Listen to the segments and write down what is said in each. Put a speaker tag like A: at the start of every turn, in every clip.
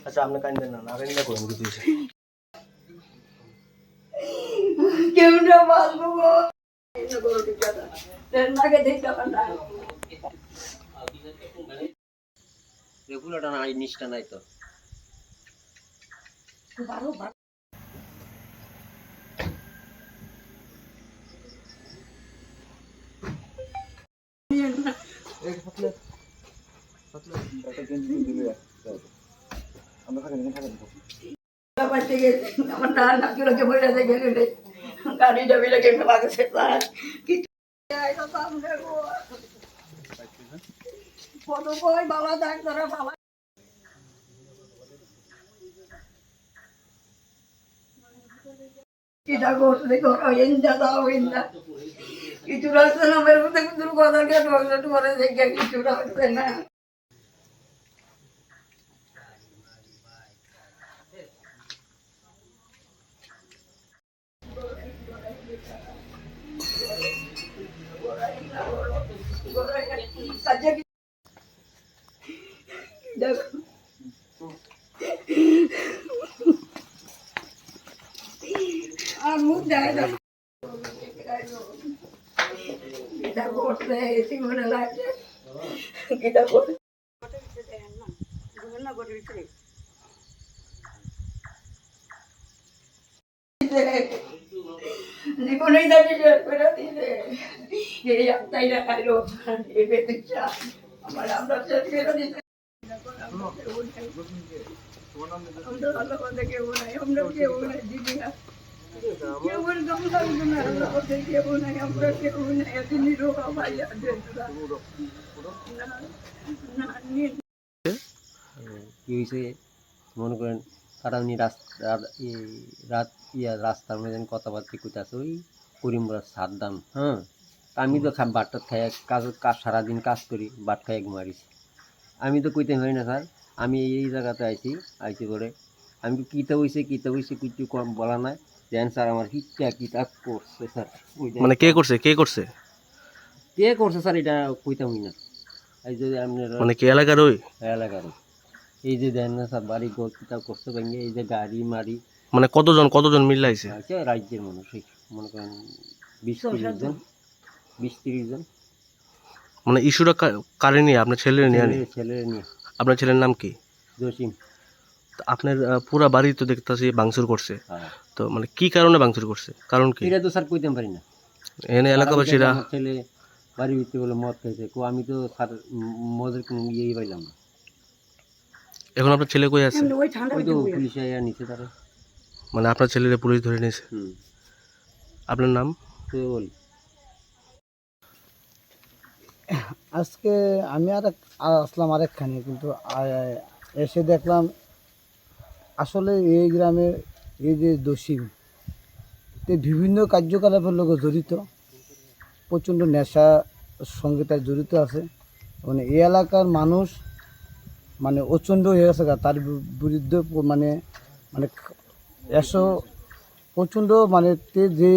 A: আচ্ছা আপনি কান্দেন না, না কান্দা করেন কিছু হইছে।
B: কেমনে বাঁচবো গো? নাকে দেখতে পান্না
A: রেগুলারটা নাই, নিষ্ঠা নাই তো।
B: বারো আমার না নাকি বইটা দেখে গেলে গাড়িটা বেলে কেমন লাগছে তার কিছু কত বই বাবা দেখ তোরা বাবা কিটা করতে করো ইন্দা দাও ইন্দা কিছু রাখছে না মেরে মধ্যে কিন্তু কথা কেন করে দেখে কিছু রাখছে না আর মুখ দেয় না এটা করতে এসি মনে লাগছে এটা করে জীবনেই দাঁড়িয়ে করে দিলে এই আত্মাই না খাইলো এই বেদিকটা আমার আমরা ফেরত দিতে কেউ নাই আমরা কেউ নাই দিদি না কেউ গম লাগবে না আমরা কোথায় কেউ নাই আমরা কেউ নাই এত নিরোগ ভাই
A: কি হয়েছে মনে করেন তারা উনি রাস্তার মধ্যে কথাবার্তা কইতাছে ওই করিমরা সাদ্দাম। হ্যাঁ, আমি তো বাটটা খাই কাজ সারাদিন কাজ করি, বাট খাই মারিছি। আমি তো কইতে পারি না স্যার, আমি এই জায়গাতে আইছি করে আমি কিতা হইছে কিছু কম বলা নাই। দেন স্যার আমার কিতা করছে স্যার,
C: মানে কে করছে
A: স্যার এটা কইতাম না। এই যে আপনার
C: মানে কি এলাকার ওই
A: এলাকার এই যে দেন না স্যার বাড়ি ঘর কিতা করছে ভেঙে এই যে গাড়ি মারি।
C: মানে কতজন মিলাইছে?
A: আছে রাজ্যের মানুষ মনে করেন 20-30 জন।
C: মানে ইস্যুটা কারে নিয়ে? আপনার ছেলের নিয়ে? আপনার ছেলের নাম কি?
A: জসিম।
C: আপনার পুরা বাড়ি তো দেখতেছি ভাঙচুর করছে।
A: হ্যাঁ।
C: তো মানে কি কারণে ভাঙচুর করছে? কারণ কি
A: এটা তো স্যার কইতে পারি না।
C: এখানে এলাকাবাসীরা
A: ছেলে বাড়ির ভিতরে বলে মদ খাইছে, আমি তো স্যার মদের কোনো ইয়েই পাইলাম না।
C: এখন আপনার ছেলে কই আছে?
A: ওই তো পুলিশে নিচে তারা।
C: মানে আপনার ছেলেরে পুলিশ ধরে নিয়েছে? আপনার নাম?
A: বলি
D: আজকে আমি আসলাম আরেকখানে, কিন্তু এসে দেখলাম আসলে এই গ্রামের এই যে দোষী বিভিন্ন কার্যকলাপের লোক জড়িত, প্রচণ্ড নেশার সঙ্গে তার জড়িত আছে। মানে এই এলাকার মানুষ মানে প্রচণ্ড হয়ে গেছে, তার বিরুদ্ধে মানে মানে এসো প্রচণ্ড মানে যে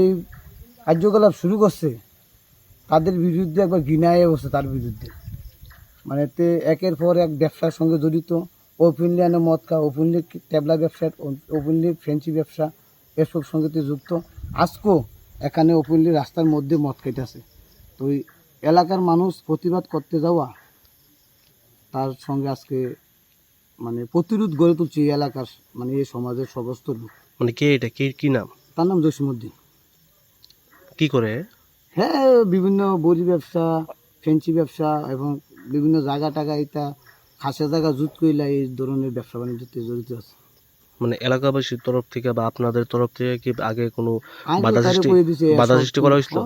D: কার্যকলাপ শুরু করছে তাদের বিরুদ্ধে একবার ঘৃণায় বসে তার বিরুদ্ধে। মানে তে একের পর এক ব্যবসার সঙ্গে জড়িত, ওপেনলি আনে মদ খাওয়া, ওপেনলি ট্যাবলা ব্যবসা, ওপেনলি ফ্রেঞ্চি ব্যবসা, এসব সঙ্গে জড়িত। আজকেও এখানে ওপেনলি রাস্তার মধ্যে মদ খাইতেছে। তো ওই এলাকার মানুষ প্রতিবাদ করতে যাওয়া, তার সঙ্গে আজকে মানে প্রতিরোধ গড়ে তুলছে এই এলাকার মানে এই সমাজের সমস্ত লোক।
C: মানে কে এটা? কি নাম?
D: তার নাম জসিমউদ্দিন।
C: কি করে?
D: হ্যাঁ, বিভিন্ন বড়ি ব্যবসা, ফেন্সি ব্যবসা এবং বিভিন্ন জায়গা টাকা এটা খাসা জায়গা জুত কইলা এই ধরনের ব্যবসা বাণিজ্যতে জড়িত আছে।
C: মানে এলাকাবাসীর তরফ থেকে বা আপনাদের তরফ থেকে কি আগে কোনো বাধা সৃষ্টি করা হয়েছিল?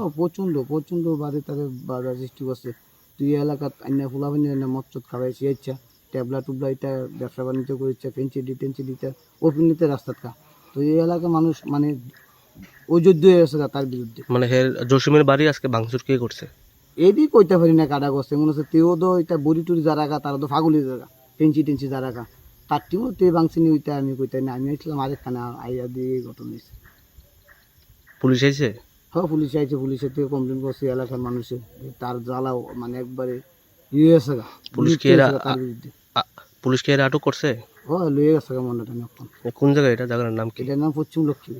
C: প্রচণ্ড
D: বাদে তাদের বাধা সৃষ্টি করছে। তুই এলাকাত আইনা ফুলাফানি আইনা মচ্চত খাওয়াইছি, ইচ্ছা ট্যাবলা টুবলা এটা ব্যবসা বাণিজ্য করেছে, ফেন্সি টেন্সি দিতে ওপেনিতে রাস্তাত খা। তো এই এলাকার মানুষ মানে অযোগ্য হয়ে গেছে তার বিরুদ্ধে।
C: মানে জসিমের বাড়ি আজকে ভাঙচুর কে করছে?
D: এদি কইতে পারি না কাটা করছে, মনে হচ্ছে তেও তো এটা বড়ি টুরি যারা খা তারা তো ফাগুলি জায়গা, টেন্সি যারা খা তার টিমও তে ভাঙছিনি, ওইটা আমি কইতে না। আমি আসলাম আরেকখানে আইয়া দিয়ে ঘটনা হয়েছে।
C: পুলিশ আইছে?
D: হ্যাঁ, পুলিশ আইছে। পুলিশের থেকে কমপ্লেন করছে এলাকার মানুষের, তার জ্বালাও মানে একবারে ইয়ে আছে গা।
C: পুলিশ কি এর আটক করছে?
D: ও লয়ে গেছে মন্ডাটা এখন।
C: কোন জায়গায় এটা, জায়গার নাম কি?
D: এটার নাম পশ্চিম লক্ষ্মী।